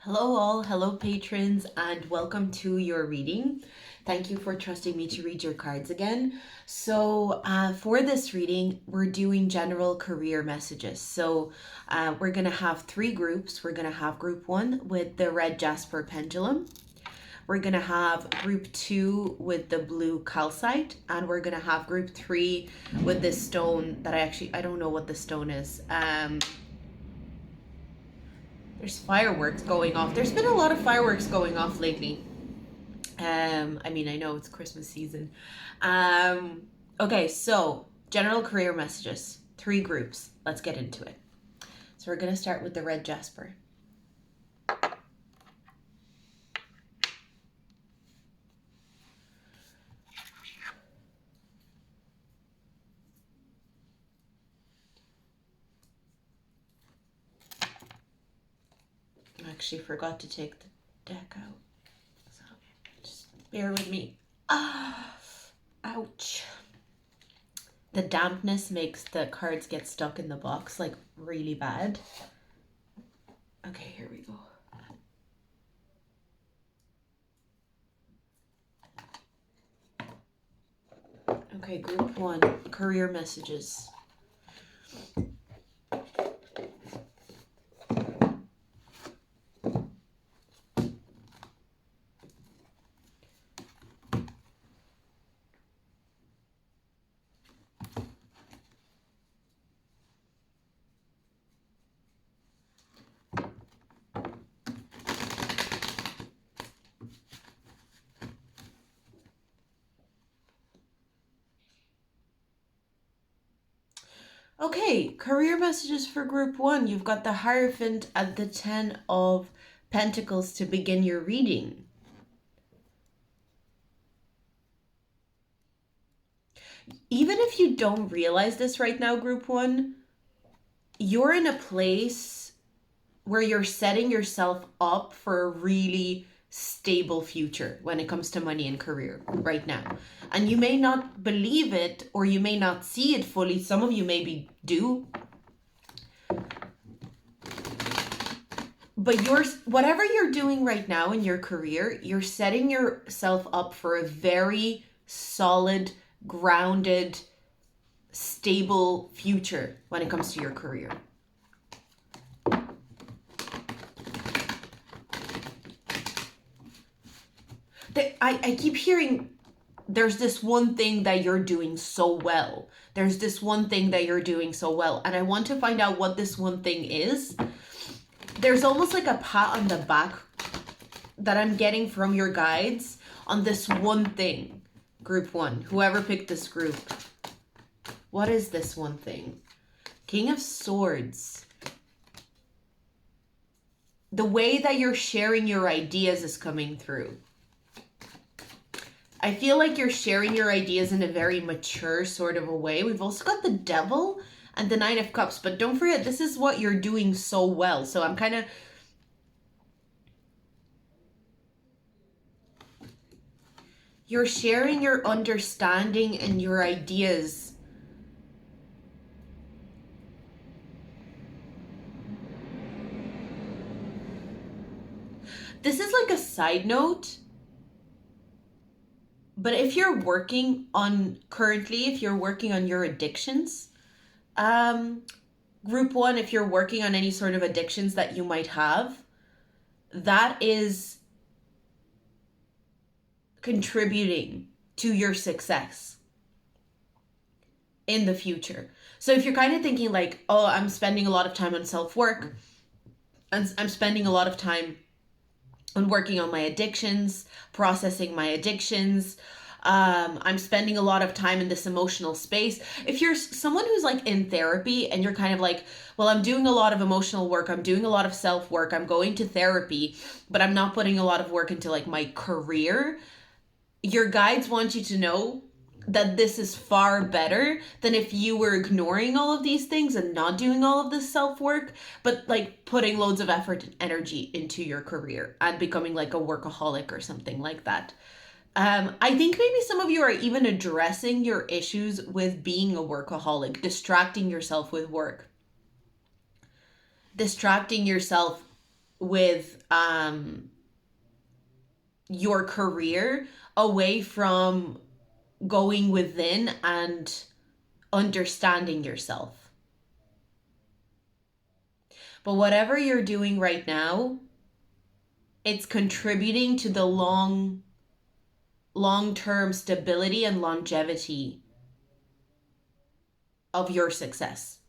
Hello, all. Hello, patrons, and welcome to your reading. Thank you for trusting me to read your cards again. For this reading, we're doing general career messages. We're going to have three groups. We're going to have group one with the red jasper pendulum. We're going to have group two with the blue calcite, and we're going to have group three with this stone that I don't know what the stone is. There's fireworks going off. There's been a lot of fireworks going off lately. I know it's Christmas season. Okay, so general career messages, three groups. Let's get into it. So we're going to start with the red jasper. I actually forgot to take the deck out. So just bear with me. Ouch. The dampness makes the cards get stuck in the box like really bad. Okay, here we go. Okay, group one, career messages. Okay, career messages for group one. You've got the Hierophant and the 10 of Pentacles to begin your reading. Even if you don't realize this right now, group one, you're in a place where you're setting yourself up for a really stable future when it comes to money and career right now. And you may not believe it, or you may not see it fully. Some of you maybe do. But whatever you're doing right now in your career, you're setting yourself up for a very solid, grounded, stable future when it comes to your career. I keep hearing there's this one thing that you're doing so well. There's this one thing that you're doing so well. And I want to find out what this one thing is. There's almost like a pat on the back that I'm getting from your guides on this one thing. Group one, whoever picked this group. What is this one thing? King of Swords. The way that you're sharing your ideas is coming through. I feel like you're sharing your ideas in a very mature sort of a way. We've also got the Devil and the Nine of Cups, but don't forget, this is what you're doing so well. So I'm kind of... You're sharing your understanding and your ideas. This is like a side note. But if you're working on your addictions, group one, if you're working on any sort of addictions that you might have, that is contributing to your success in the future. So if you're kind of thinking like, oh, I'm spending a lot of time on self-work, and I'm spending a lot of time on working on my addictions, processing my addictions. I'm spending a lot of time in this emotional space. If you're someone who's like in therapy and you're kind of like, well, I'm doing a lot of emotional work, I'm doing a lot of self-work, I'm going to therapy, but I'm not putting a lot of work into like my career, your guides want you to know that this is far better than if you were ignoring all of these things and not doing all of this self-work, but like putting loads of effort and energy into your career and becoming like a workaholic or something like that. I think maybe some of you are even addressing your issues with being a workaholic, distracting yourself with work, distracting yourself with your career away from going within and understanding yourself. But whatever you're doing right now, it's contributing to the long-term stability and longevity of your success.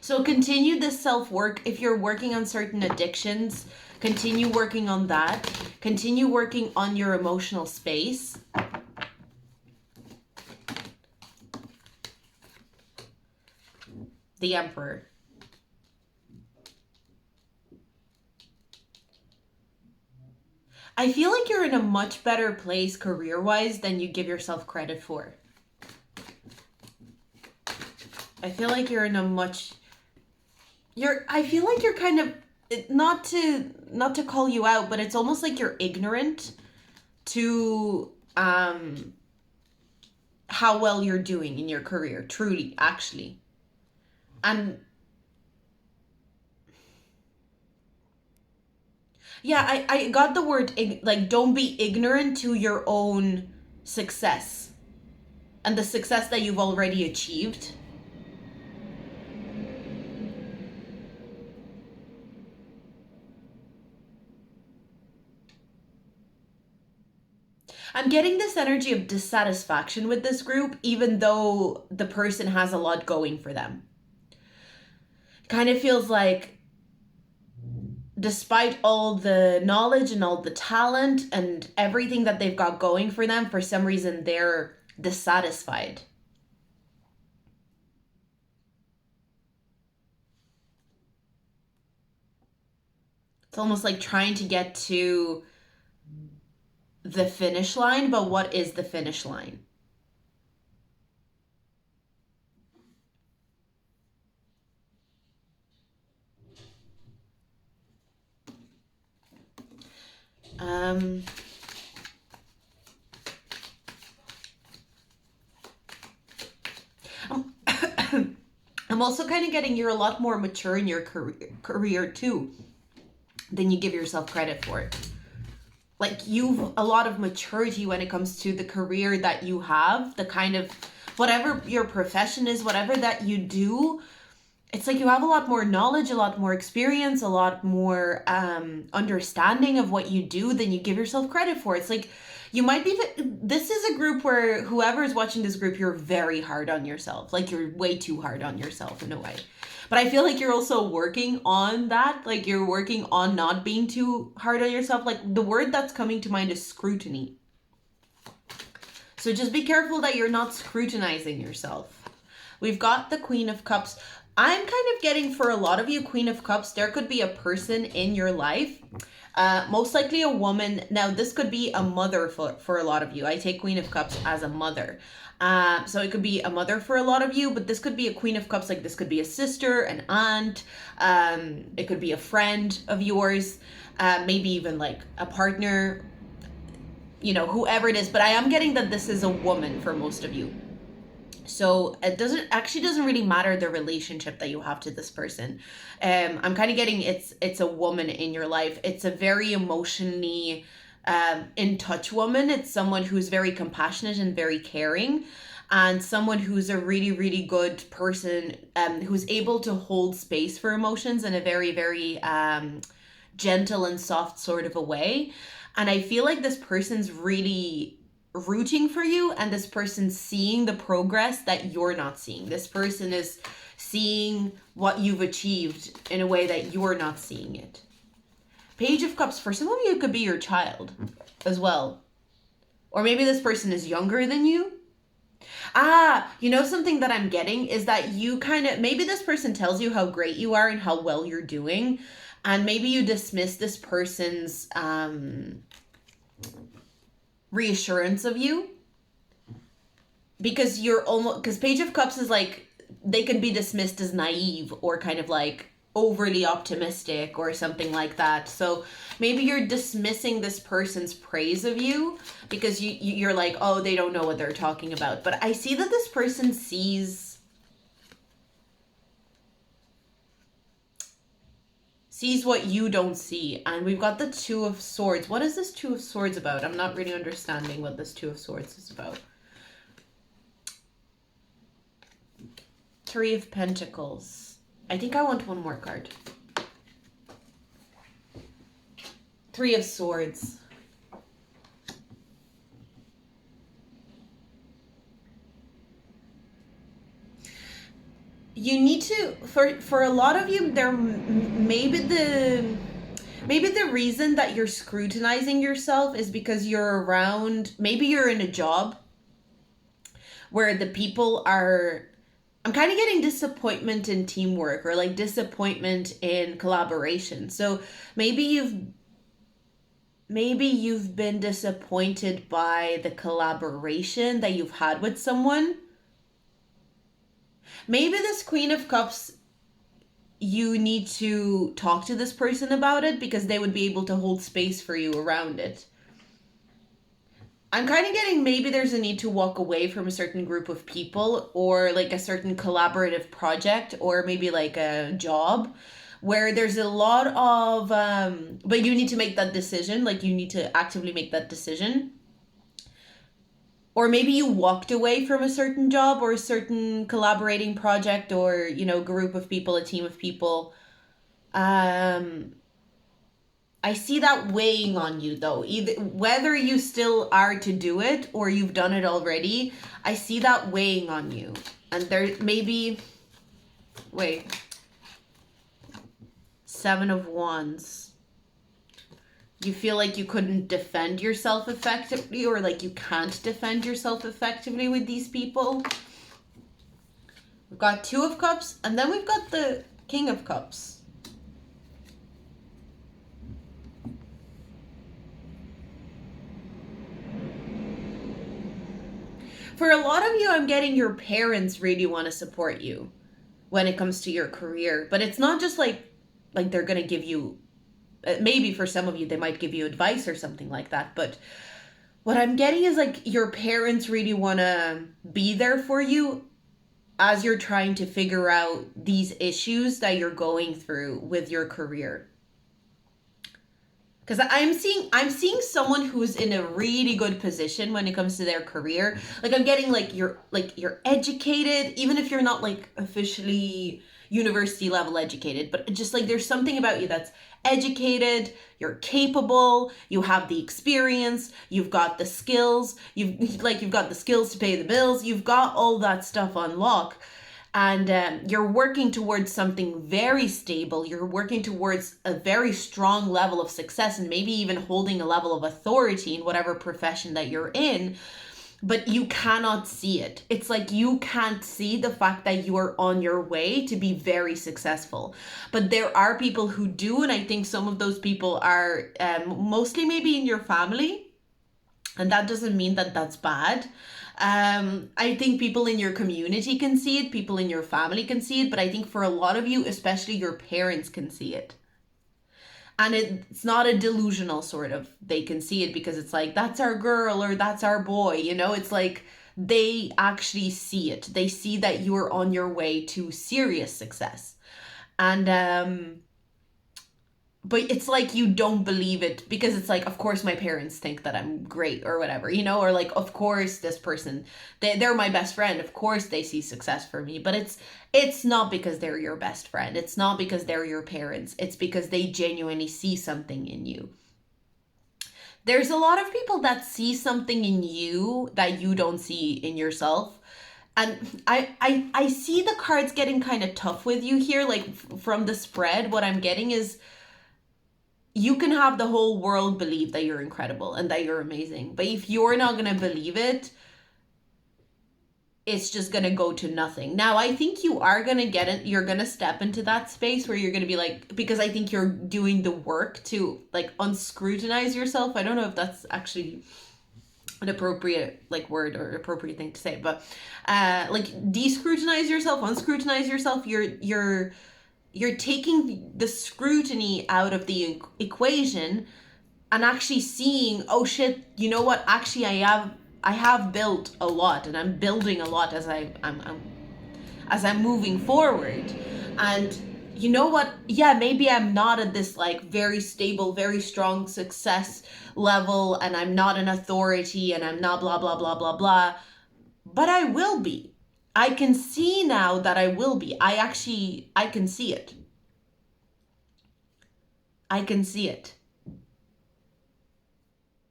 So continue this self-work. If you're working on certain addictions, continue working on that. Continue working on your emotional space. The Emperor. I feel like you're in a much better place career-wise than you give yourself credit for. I feel like you're in a much... I feel like you're kind of... Not to call you out, but it's almost like you're ignorant to how well you're doing in your career. Truly, actually. And... yeah, I got the word, like, don't be ignorant to your own success and the success that you've already achieved. I'm getting this energy of dissatisfaction with this group, even though the person has a lot going for them. It kind of feels like despite all the knowledge and all the talent and everything that they've got going for them, for some reason they're dissatisfied. It's almost like trying to get to the finish line, but what is the finish line? I'm also kind of getting you're a lot more mature in your career too than you give yourself credit for. Like, you've a lot of maturity when it comes to the career that you have, the kind of whatever your profession is, whatever that you do. It's like you have a lot more knowledge, a lot more experience, a lot more understanding of what you do than you give yourself credit for. It's like you might be, this is a group where whoever is watching this group, you're very hard on yourself. Like, you're way too hard on yourself in a way. But I feel like you're also working on that. Like, you're working on not being too hard on yourself. Like, the word that's coming to mind is scrutiny. So just be careful that you're not scrutinizing yourself. We've got the Queen of Cups. I'm kind of getting, for a lot of you, Queen of Cups, there could be a person in your life, most likely a woman. Now, this could be a mother for a lot of you. I take Queen of Cups as a mother. So it could be a mother for a lot of you, but this could be a Queen of Cups. Like, this could be a sister, an aunt. It could be a friend of yours, maybe even like a partner, you know, whoever it is. But I am getting that this is a woman for most of you. So it doesn't really matter the relationship that you have to this person. I'm kind of getting it's a woman in your life. It's a very emotionally in touch woman. It's someone who's very compassionate and very caring, and someone who's a really, really good person, who's able to hold space for emotions in a very, very gentle and soft sort of a way. And I feel like this person's really rooting for you, and this person's seeing the progress that you're not seeing. This person is seeing what you've achieved in a way that you're not seeing it. Page of Cups, for some of you, it could be your child as well. Or maybe this person is younger than you. You know, something that I'm getting is that you kind of, maybe this person tells you how great you are and how well you're doing, and maybe you dismiss this person's reassurance of you, because Page of Cups is like, they can be dismissed as naive or kind of like overly optimistic or something like that. So maybe you're dismissing this person's praise of you because you're like, oh, they don't know what they're talking about. But I see that this person sees sees what you don't see. And we've got the Two of Swords. What is this Two of Swords about? I'm not really understanding what this Two of Swords is about. Three of Pentacles. I think I want one more card. Three of Swords. You need to, for a lot of you, there maybe the reason that you're scrutinizing yourself is because you're around, maybe you're in a job where the people are, I'm kind of getting disappointment in teamwork, or like disappointment in collaboration. So maybe you've been disappointed by the collaboration that you've had with someone. Maybe this Queen of Cups, you need to talk to this person about it because they would be able to hold space for you around it. I'm kind of getting maybe there's a need to walk away from a certain group of people, or like a certain collaborative project, or maybe like a job where there's a lot of, but you need to make that decision. Like you need to actively make that decision. Or maybe you walked away from a certain job or a certain collaborating project, or, you know, group of people, a team of people. I see that weighing on you though. Either whether you still are to do it or you've done it already, I see that weighing on you. And there maybe, wait, Seven of Wands. You feel like you couldn't defend yourself effectively, or like you can't defend yourself effectively with these people. We've got Two of Cups, and then we've got the King of Cups. For a lot of you, I'm getting your parents really want to support you when it comes to your career. But it's not just like they're going to give you, maybe for some of you, they might give you advice or something like that. But what I'm getting is like your parents really want to be there for you as you're trying to figure out these issues that you're going through with your career. Because I'm seeing someone who's in a really good position when it comes to their career. Like I'm getting like you're educated, even if you're not like officially university level educated, but just like there's something about you that's educated, you're capable, you have the experience, you've got the skills, you've got the skills to pay the bills, you've got all that stuff on lock. And you're working towards something very stable. You're working towards a very strong level of success, and maybe even holding a level of authority in whatever profession that you're in, but you cannot see it. It's like you can't see the fact that you are on your way to be very successful. But there are people who do, and I think some of those people are mostly maybe in your family, and that doesn't mean that that's bad. I think people in your community can see it, people in your family can see it, but I think for a lot of you, especially your parents, can see it. And it's not a delusional sort of, they can see it because it's like, that's our girl or that's our boy, you know, it's like they actually see it. They see that you're on your way to serious success. And but it's like you don't believe it because it's like, of course my parents think that I'm great or whatever, you know, or like, of course this person, they're my best friend, of course they see success for me. But it's not because they're your best friend, it's not because they're your parents, it's because they genuinely see something in you. There's a lot of people that see something in you that you don't see in yourself. And I see the cards getting kind of tough with you here. Like from the spread, what I'm getting is you can have the whole world believe that you're incredible and that you're amazing. But if you're not going to believe it, it's just going to go to nothing. Now, I think you are going to get it. You're going to step into that space where you're going to be like, because I think you're doing the work to like unscrutinize yourself. I don't know if that's actually an appropriate like word or appropriate thing to say, but like descrutinize yourself, unscrutinize yourself. You're taking the scrutiny out of the equation and actually seeing, oh shit, you know what? Actually, I have built a lot, and I'm building a lot as I'm moving forward. And you know what? Yeah, maybe I'm not at this like very stable, very strong success level, and I'm not an authority, and I'm not blah, blah, blah, blah, blah. But I will be. I can see now that I will be. I can see it. I can see it.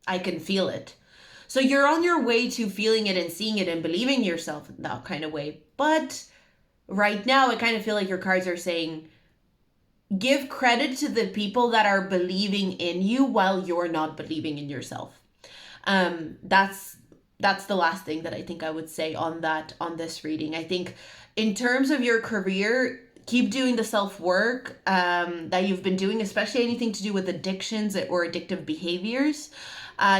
I can feel it. So you're on your way to feeling it and seeing it and believing yourself in that kind of way. But right now, I kind of feel like your cards are saying, give credit to the people that are believing in you while you're not believing in yourself. That's the last thing that I think I would say on this reading. I think in terms of your career, keep doing the self-work that you've been doing, especially anything to do with addictions or addictive behaviors.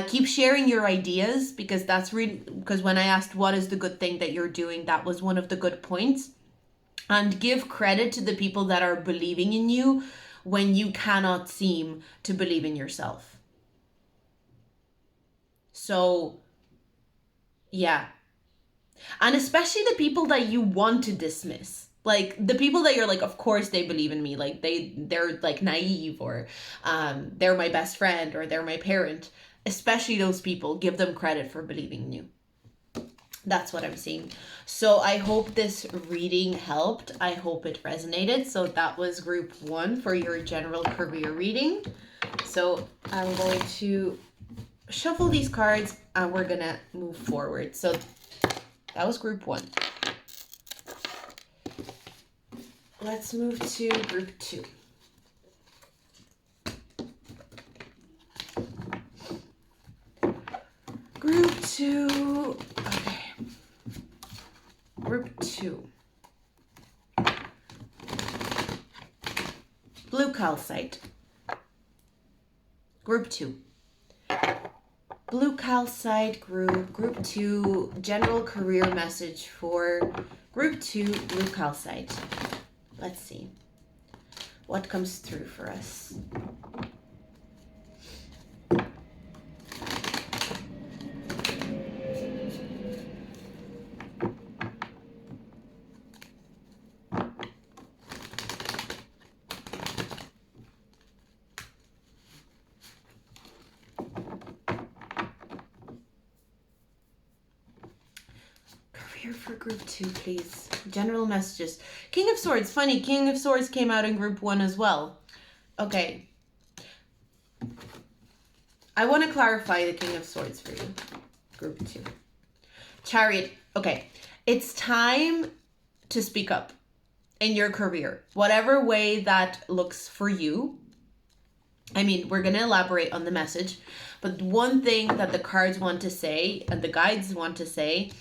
Keep sharing your ideas, because because when I asked what is the good thing that you're doing, that was one of the good points. And give credit to the people that are believing in you when you cannot seem to believe in yourself. So, yeah. And especially the people that you want to dismiss. Like the people that you're like, of course they believe in me. Like they're like naive, or they're my best friend, or they're my parent. Especially those people, give them credit for believing in you. That's what I'm seeing. So I hope this reading helped. I hope it resonated. So that was group 1 for your general career reading. So I'm going to shuffle these cards and we're gonna move forward. So that was group 1. Let's move to group 2. Group 2. Okay. Group 2. Blue calcite. Group 2. Blue calcite group 2, general career message for group 2, blue calcite. Let's see what comes through for us. For group 2, please. General messages. King of Swords. Funny, King of Swords came out in group 1 as well. Okay. I want to clarify the King of Swords for you. Group 2. Chariot. Okay. It's time to speak up in your career. Whatever way that looks for you. I mean, we're going to elaborate on the message. But one thing that the cards want to say and the guides want to say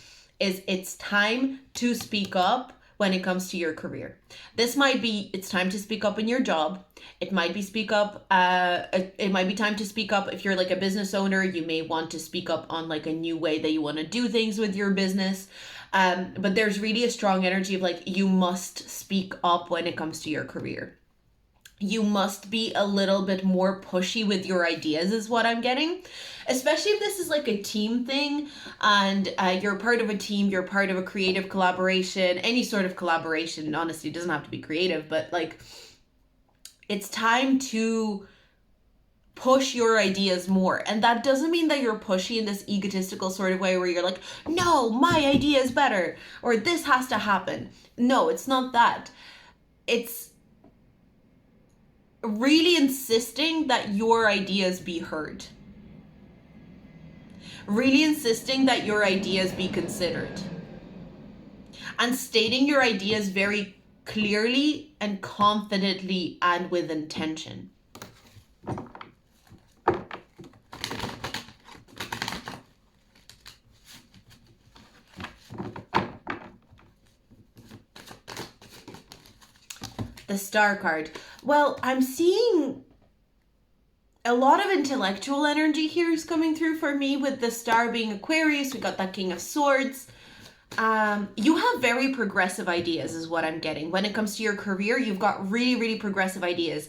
is it's time to speak up when it comes to your career. This might be, it's time to speak up in your job. It might be it might be time to speak up if you're like a business owner. You may want to speak up on like a new way that you want to do things with your business. But there's really a strong energy of like, you must speak up when it comes to your career. You must be a little bit more pushy with your ideas is what I'm getting. Especially if this is like a team thing and you're part of a team, you're part of a creative collaboration, any sort of collaboration. Honestly, it doesn't have to be creative, but like it's time to push your ideas more. And that doesn't mean that you're pushy in this egotistical sort of way where you're like, no, my idea is better, or this has to happen. No, it's not that. It's really insisting that your ideas be heard. Really insisting that your ideas be considered. And stating your ideas very clearly and confidently and with intention. The Star card. Well, I'm seeing a lot of intellectual energy here is coming through for me with the Star being Aquarius. We got that King of Swords. You have very progressive ideas is what I'm getting. When it comes to your career, you've got really, really progressive ideas.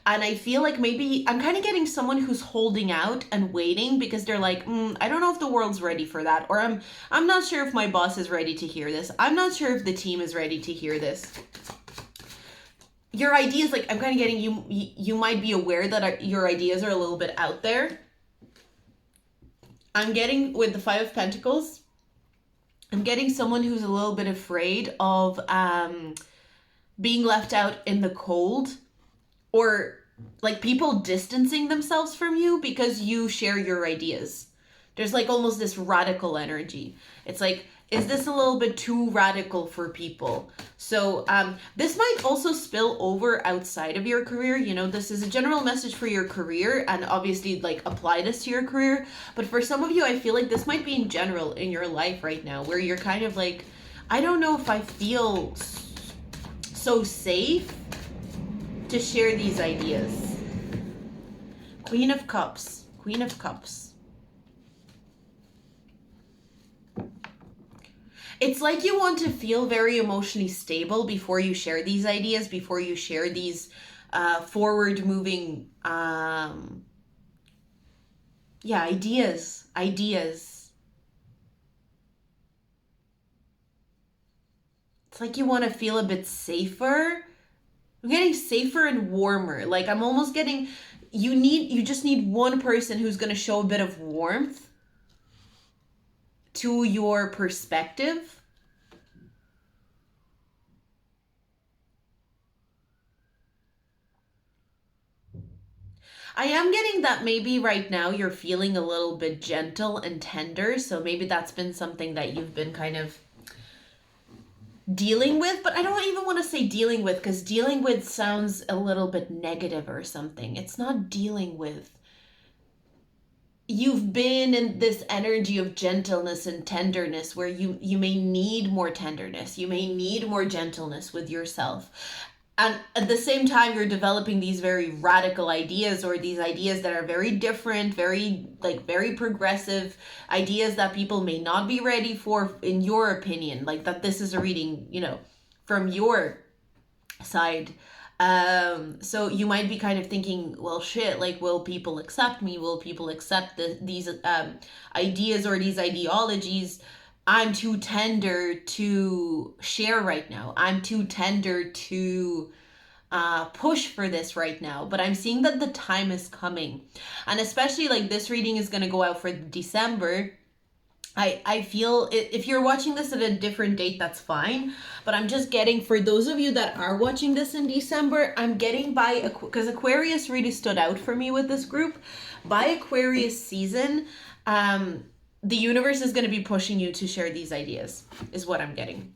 And I feel like maybe I'm kind of getting someone who's holding out and waiting because they're like, I don't know if the world's ready for that. Or I'm not sure if my boss is ready to hear this. I'm not sure if the team is ready to hear this. your ideas, like I'm kind of getting you might be aware that your ideas are a little bit out there. I'm getting with the Five of Pentacles, I'm getting someone who's a little bit afraid of being left out in the cold, or like people distancing themselves from you because you share your ideas. There's like almost this radical energy. It's like, is this a little bit too radical for people? So this might also spill over outside of your career. You know, this is a general message for your career, and obviously like apply this to your career. But for some of you, I feel like this might be in general in your life right now, where you're kind of like, I don't know if I feel so safe to share these ideas. Queen of Cups. Queen of Cups. It's like you want to feel very emotionally stable before you share these ideas, before you share these forward-moving, ideas. It's like you want to feel a bit safer. I'm getting safer and warmer. Like I'm almost getting, you just need one person who's going to show a bit of warmth to your perspective. I am getting that maybe right now you're feeling a little bit gentle and tender, so maybe that's been something that you've been kind of dealing with, but I don't even want to say dealing with, because dealing with sounds a little bit negative or something. It's not dealing with. You've been in this energy of gentleness and tenderness where you may need more tenderness, you may need more gentleness with yourself, and at the same time you're developing these very radical ideas, or these ideas that are very different, very progressive ideas that people may not be ready for, in your opinion, like that this is a reading, you know, from your side. So you might be kind of thinking, well, shit, like, will people accept me? Will people accept these ideas or these ideologies? I'm too tender to share right now. I'm too tender to push for this right now. But I'm seeing that the time is coming. And especially like this reading is going to go out for December. I feel if you're watching this at a different date, that's fine. But I'm just getting, for those of you that are watching this in December, I'm getting because Aquarius really stood out for me with this group. By Aquarius season, the universe is going to be pushing you to share these ideas, is what I'm getting.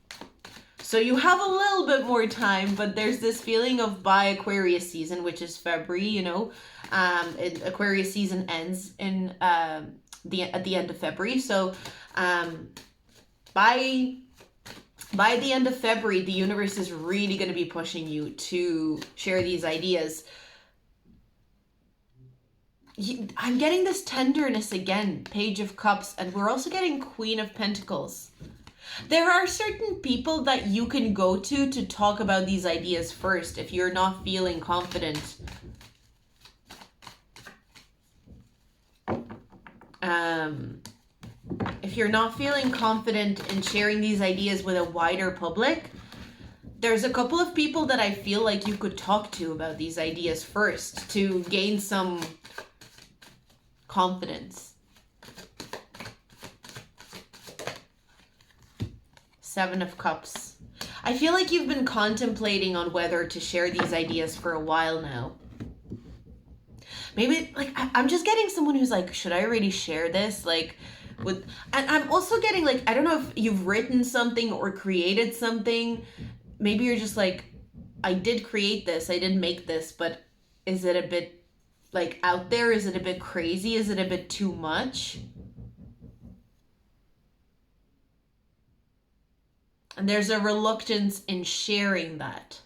So you have a little bit more time, but there's this feeling of by Aquarius season, which is February, you know, Aquarius season ends in at the end of February. So by the end of February, the universe is really going to be pushing you to share these ideas. I'm getting this tenderness again, Page of Cups, and we're also getting Queen of Pentacles. There are certain people that you can go to talk about these ideas first if you're not feeling confident. If you're not feeling confident in sharing these ideas with a wider public, there's a couple of people that I feel like you could talk to about these ideas first to gain some confidence. Seven of Cups. I feel like you've been contemplating on whether to share these ideas for a while now. Maybe, like, I'm just getting someone who's like, should I really share this? Like, and I'm also getting, like, I don't know if you've written something or created something. Maybe you're just like, I did create this, I did make this, but is it a bit, like, out there? Is it a bit crazy? Is it a bit too much? And there's a reluctance in sharing that.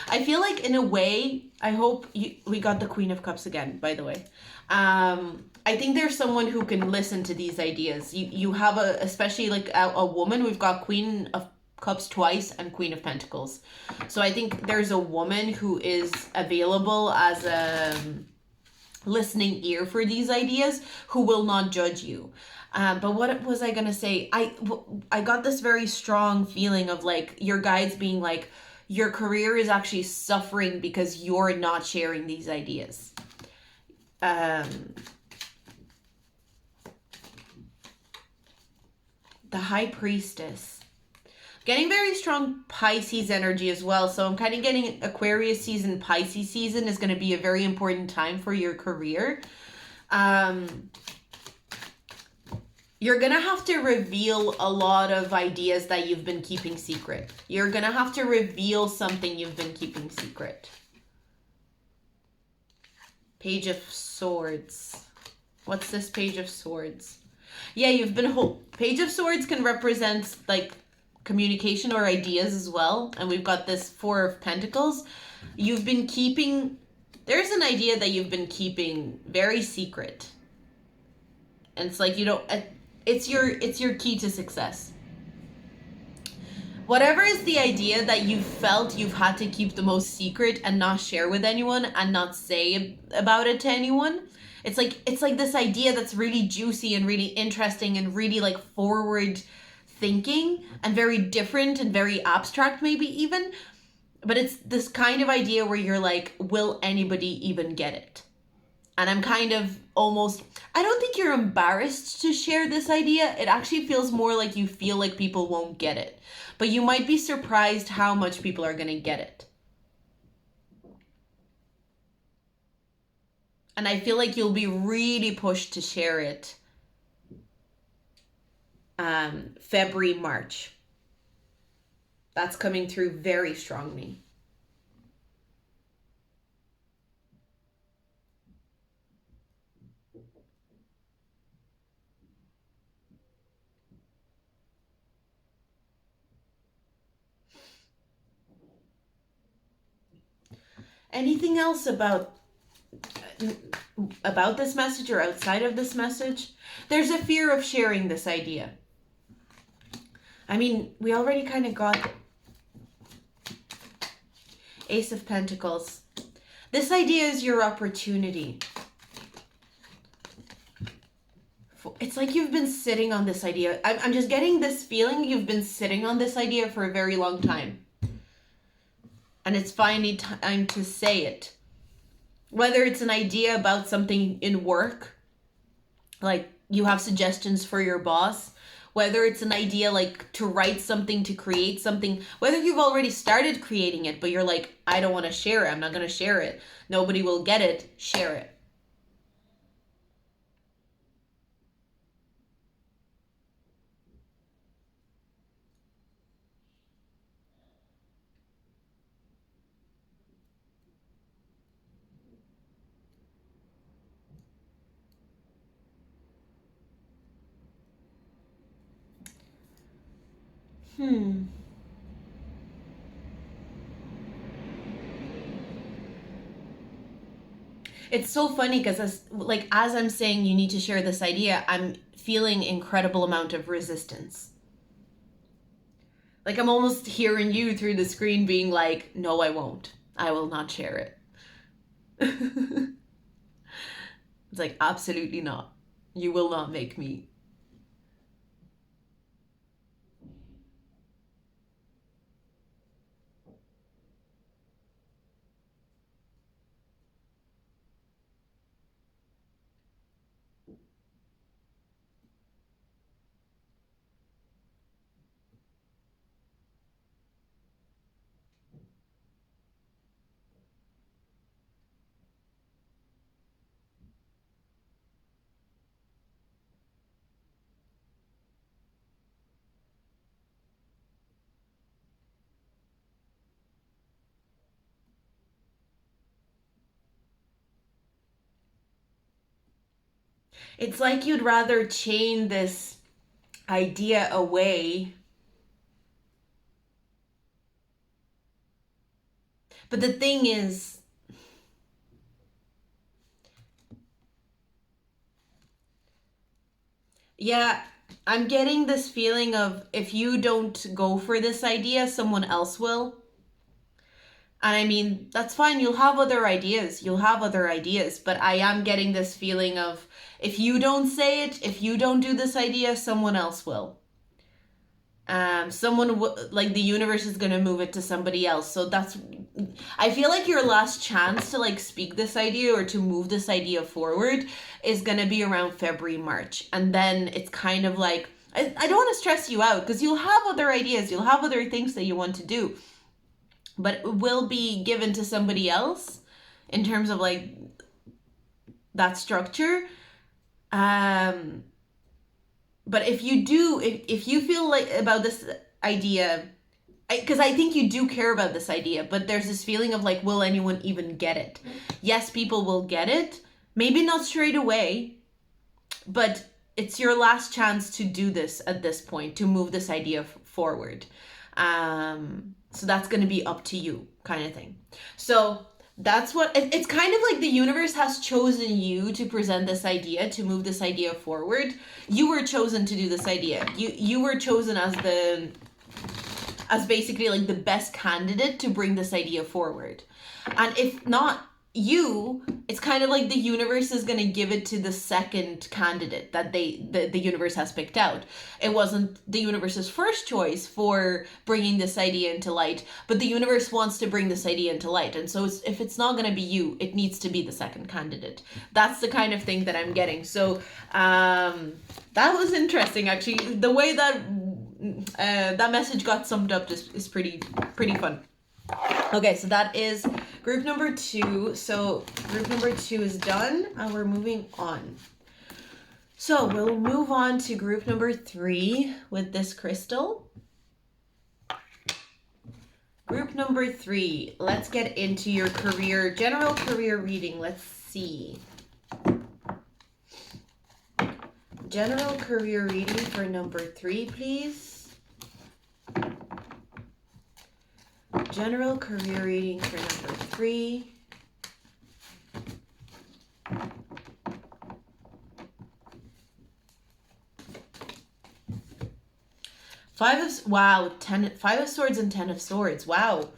I feel like in a way, I hope we got the Queen of Cups again, by the way. I think there's someone who can listen to these ideas. You have especially like a woman, we've got Queen of Cups twice and Queen of Pentacles. So I think there's a woman who is available as a listening ear for these ideas, who will not judge you. But what was I gonna say? I got this very strong feeling of like your guides being like, your career is actually suffering because you're not sharing these ideas. The High Priestess. Getting very strong Pisces energy as well. So I'm kind of getting Aquarius season, Pisces season is going to be a very important time for your career. You're going to have to reveal a lot of ideas that you've been keeping secret. You're going to have to reveal something you've been keeping secret. Page of Swords. What's this Page of Swords? Yeah, you've been... Page of Swords can represent like communication or ideas as well. And we've got this Four of Pentacles. You've been keeping... There's an idea that you've been keeping very secret. And it's like, you don't... It's your key to success. Whatever is the idea that you felt you've had to keep the most secret and not share with anyone and not say about it to anyone. It's like this idea that's really juicy and really interesting and really like forward thinking and very different and very abstract maybe even. But it's this kind of idea where you're like, will anybody even get it? And I'm kind of almost, I don't think you're embarrassed to share this idea. It actually feels more like you feel like people won't get it. But you might be surprised how much people are going to get it. And I feel like you'll be really pushed to share it February, March. That's coming through very strongly. Anything else about this message or outside of this message? There's a fear of sharing this idea. I mean, we already kind of got Ace of Pentacles. This idea is your opportunity. It's like you've been sitting on this idea. I'm just getting this feeling you've been sitting on this idea for a very long time. And it's finally time to say it. Whether it's an idea about something in work, like you have suggestions for your boss, whether it's an idea like to write something, to create something, whether you've already started creating it, but you're like, I don't want to share it. I'm not going to share it. Nobody will get it. Share it. It's so funny because as I'm saying you need to share this idea, I'm feeling incredible amount of resistance. Like I'm almost hearing you through the screen being like, no, I won't. I will not share it. It's like, absolutely not. You will not make me. It's like you'd rather chain this idea away. But the thing is, yeah, I'm getting this feeling of if you don't go for this idea, someone else will. And I mean, that's fine. You'll have other ideas. You'll have other ideas. But I am getting this feeling of, if you don't say it, if you don't do this idea, someone else will. Like the universe is gonna move it to somebody else. So that's, I feel like your last chance to like speak this idea or to move this idea forward is gonna be around February, March. And then it's kind of like, I don't want to stress you out because you'll have other ideas, you'll have other things that you want to do, but it will be given to somebody else in terms of like that structure. But if you do, if you feel like about this idea, because I think you do care about this idea, but there's this feeling of like, will anyone even get it? Yes, people will get it. Maybe not straight away, but it's your last chance to do this at this point, to move this idea forward. So that's going to be up to you, kind of thing. So that's what it's kind of like, the universe has chosen you to present this idea, to move this idea forward. You were chosen to do this idea. You were chosen as basically like the best candidate to bring this idea forward. And if not you, it's kind of like the universe is going to give it to the second candidate that the universe has picked out. It wasn't the universe's first choice for bringing this idea into light, but the universe wants to bring this idea into light. And so if it's not going to be you, it needs to be the second candidate. That's the kind of thing that I'm getting. So that was interesting, actually. The way that that message got summed up is pretty fun. Okay, so that is group number 2. So group number 2 is done, and we're moving on. So we'll move on to group number 3 with this crystal. Group number 3, let's get into your career, general career reading. Let's see. General career reading for number 3, please. General career reading for number 3. Five of Swords and 10 of Swords. Wow,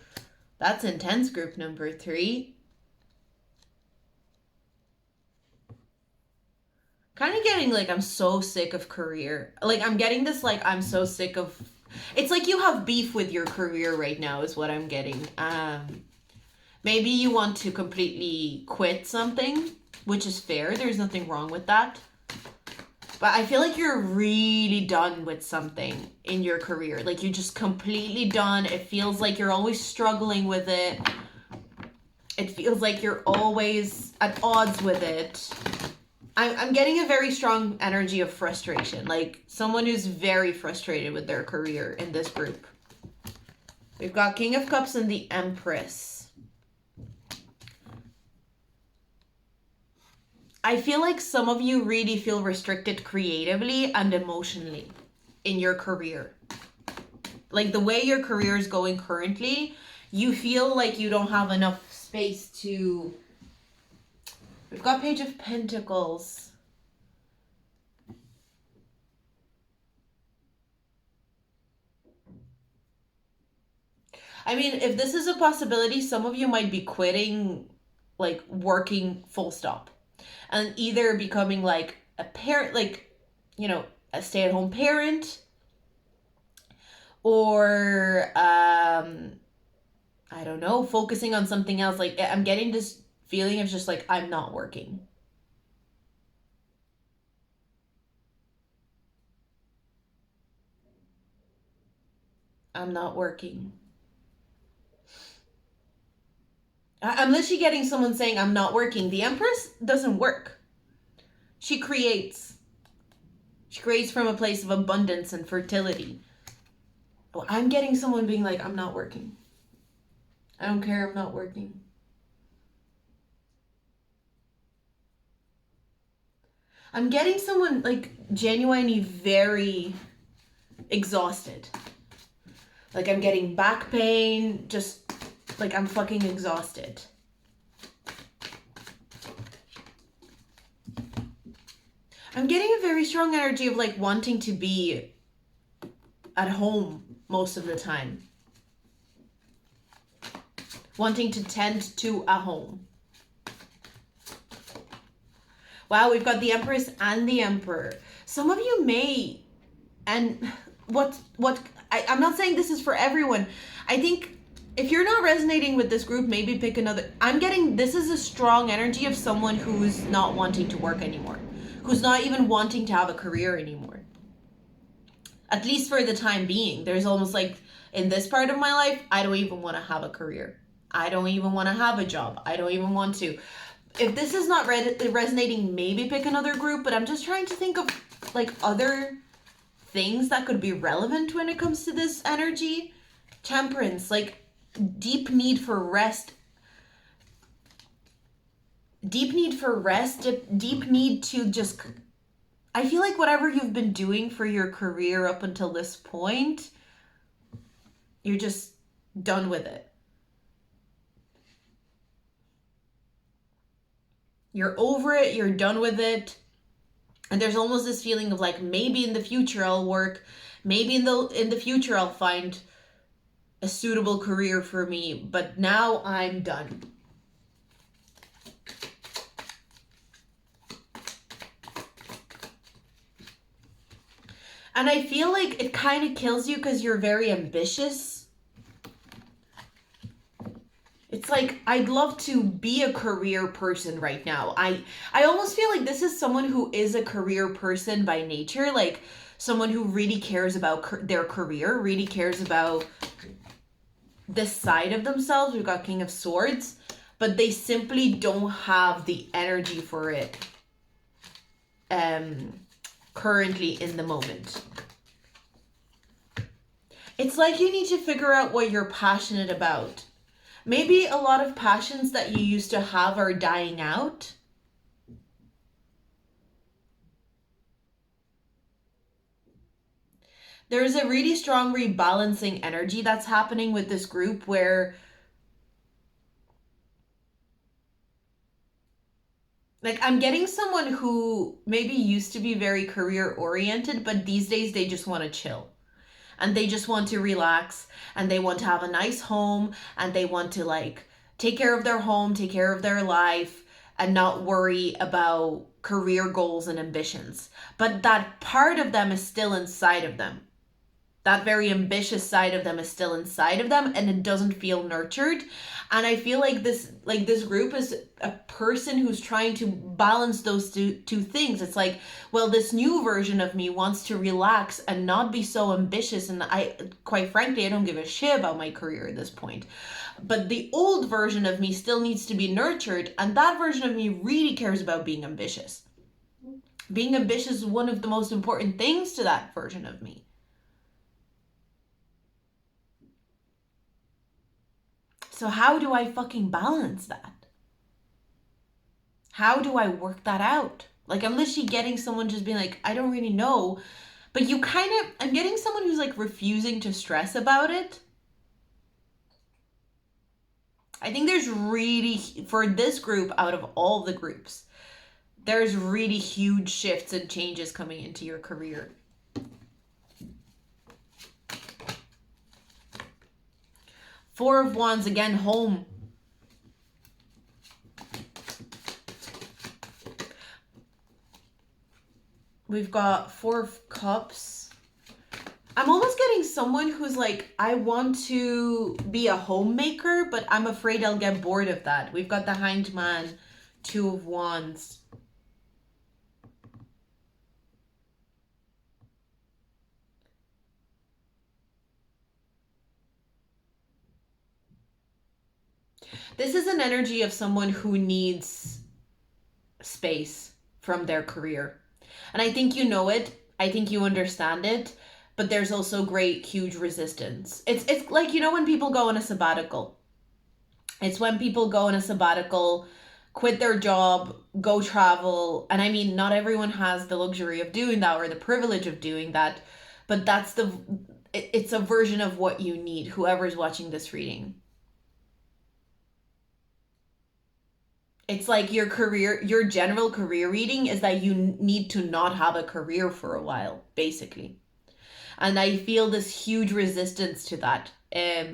that's intense, group number 3. Kind of getting like, I'm so sick of career. Like, I'm getting this like, I'm so sick of, it's like you have beef with your career right now is what I'm getting. Maybe you want to completely quit something, which is fair. There's nothing wrong with that. But I feel like you're really done with something in your career. Like, you're just completely done. It feels like you're always struggling with it. It feels like you're always at odds with it. I'm getting a very strong energy of frustration, like someone who's very frustrated with their career in this group. We've got King of Cups and the Empress. I feel like some of you really feel restricted creatively and emotionally in your career. Like, the way your career is going currently, you feel like you don't have enough space to... We've got Page of Pentacles. I mean, if this is a possibility, some of you might be quitting, like, working full stop. And either becoming, like, a parent, like, you know, a stay-at-home parent. Or, I don't know, focusing on something else. Like, I'm getting this feeling of just like, I'm not working. I'm not working. I'm literally getting someone saying, I'm not working. The Empress doesn't work. She creates. She creates from a place of abundance and fertility. Well, I'm getting someone being like, I'm not working. I don't care, I'm not working. I'm getting someone like genuinely very exhausted. Like, I'm getting back pain, just like I'm fucking exhausted. I'm getting a very strong energy of like wanting to be at home most of the time. wanting to tend to a home. Wow, we've got the Empress and the Emperor. Some of you may, and I'm not saying this is for everyone. I think if you're not resonating with this group, maybe pick another. I'm getting, this is a strong energy of someone who's not wanting to work anymore, who's not even wanting to have a career anymore. At least for the time being. There's almost like, in this part of my life, I don't even want to have a career. I don't even want to have a job. I don't even want to. If this is not resonating, maybe pick another group, but I'm just trying to think of like other things that could be relevant when it comes to this energy. Temperance, like deep need for rest. Deep need to just, I feel like whatever you've been doing for your career up until this point, you're just done with it. You're over it, you're done with it. And there's almost this feeling of like, maybe in the future I'll work, maybe in the future I'll find a suitable career for me, but now I'm done. And I feel like it kind of kills you because you're very ambitious. It's like, I'd love to be a career person right now. I almost feel like this is someone who is a career person by nature, like someone who really cares about their career, really cares about this side of themselves. We've got King of Swords, but they simply don't have the energy for it currently in the moment. It's like you need to figure out what you're passionate about. Maybe a lot of passions that you used to have are dying out. There's a really strong rebalancing energy that's happening with this group where, like, I'm getting someone who maybe used to be very career oriented, but these days they just want to chill. And they just want to relax, and they want to have a nice home, and they want to like take care of their home, take care of their life, and not worry about career goals and ambitions. But that part of them is still inside of them. That very ambitious side of them is still inside of them, and it doesn't feel nurtured. And I feel like this group is a person who's trying to balance those two things. It's like, well, this new version of me wants to relax and not be so ambitious, and I, quite frankly, I don't give a shit about my career at this point. But the old version of me still needs to be nurtured, and that version of me really cares about being ambitious. Being ambitious is one of the most important things to that version of me. So how do I fucking balance that? How do I work that out? Like, I'm literally getting someone just being like, I don't really know. But you kind of, I'm getting someone who's like refusing to stress about it. I think there's really, for this group, out of all the groups, there's really huge shifts and changes coming into your career. Four of Wands, again, home. We've got Four of Cups. I'm almost getting someone who's like, I want to be a homemaker, but I'm afraid I'll get bored of that. We've got the Hanged Man, Two of Wands. This is an energy of someone who needs space from their career. And I think you know it. I think you understand it. But there's also great, huge resistance. It's like, you know, when people go on a sabbatical. It's when people go on a sabbatical, quit their job, go travel. And I mean, not everyone has the luxury of doing that or the privilege of doing that. But it's a version of what you need, whoever's watching this reading. It's like your general career reading is that you need to not have a career for a while, basically. And I feel this huge resistance to that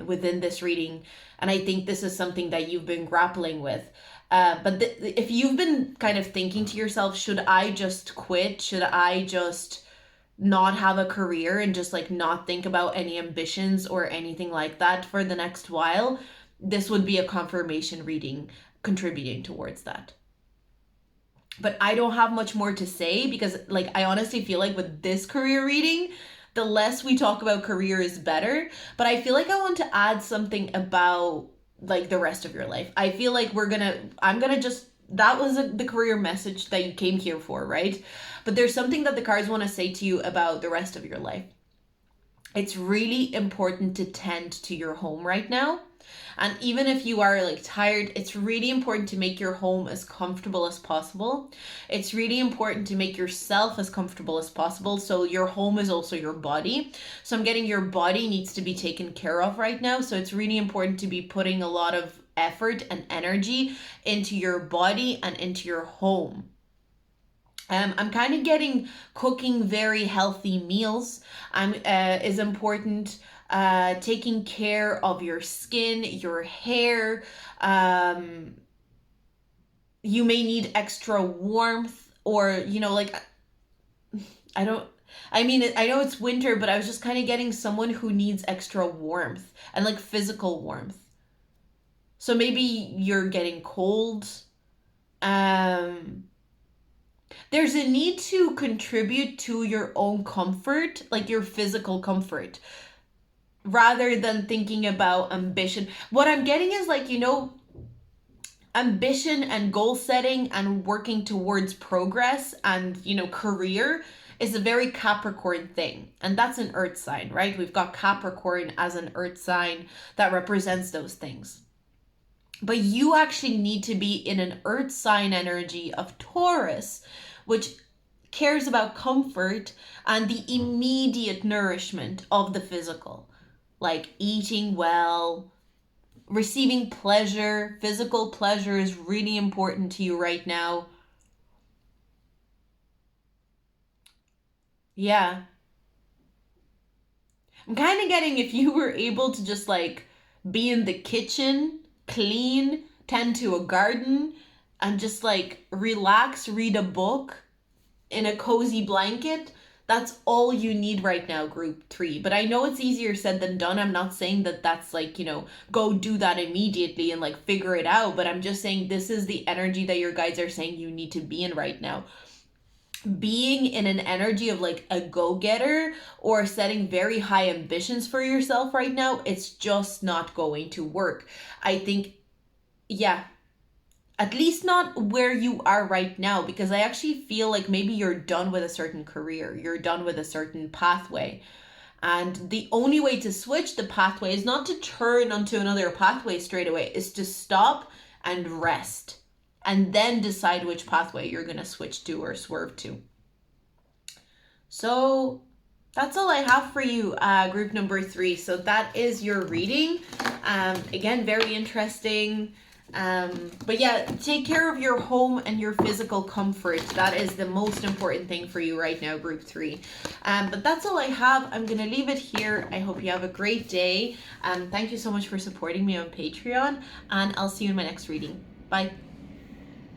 within this reading. And I think this is something that you've been grappling with. But if you've been kind of thinking to yourself, should I just quit? Should I just not have a career and just like not think about any ambitions or anything like that for the next while? This would be a confirmation reading contributing towards that. But I don't have much more to say because like I honestly feel like with this career reading, the less we talk about career is better. But I feel like I want to add something about like the rest of your life. I feel like I'm gonna just, that was the career message that you came here for, right? But there's something that the cards want to say to you about the rest of your life. It's really important to tend to your home right now. And even if you are like tired, it's really important to make your home as comfortable as possible. It's really important to make yourself as comfortable as possible. So your home is also your body. So I'm getting your body needs to be taken care of right now. So it's really important to be putting a lot of effort and energy into your body and into your home. I'm kind of getting cooking very healthy meals is important. Taking care of your skin, your hair. You may need extra warmth, or like I don't. I mean, I know it's winter, but I was just kind of getting someone who needs extra warmth and like physical warmth. So maybe you're getting cold. There's a need to contribute to your own comfort, like your physical comfort, rather than thinking about ambition. What I'm getting is like, ambition and goal setting and working towards progress and, career is a very Capricorn thing. And that's an earth sign, right? We've got Capricorn as an earth sign that represents those things. But you actually need to be in an earth sign energy of Taurus, which cares about comfort and the immediate nourishment of the physical, like eating well, receiving pleasure. Physical pleasure is really important to you right now. Yeah. I'm kind of getting if you were able to just like be in the kitchen, clean, tend to a garden, and just like relax, read a book in a cozy blanket, that's all you need right now, group 3. But I know it's easier said than done. I'm not saying that that's like, go do that immediately and like figure it out. But I'm just saying this is the energy that your guides are saying you need to be in right now. Being in an energy of like a go-getter or setting very high ambitions for yourself right now, it's just not going to work. I think, yeah, at least not where you are right now, because I actually feel like maybe you're done with a certain career, you're done with a certain pathway. And the only way to switch the pathway is not to turn onto another pathway straight away, is to stop and rest and then decide which pathway you're going to switch to or swerve to. So that's all I have for you, group number 3. So that is your reading. Again, very interesting. But yeah, take care of your home and your physical comfort. That is the most important thing for you right now, group 3. But that's all I have. I'm gonna leave it here. I hope you have a great day. Thank you so much for supporting me on Patreon, and I'll see you in my next reading. Bye.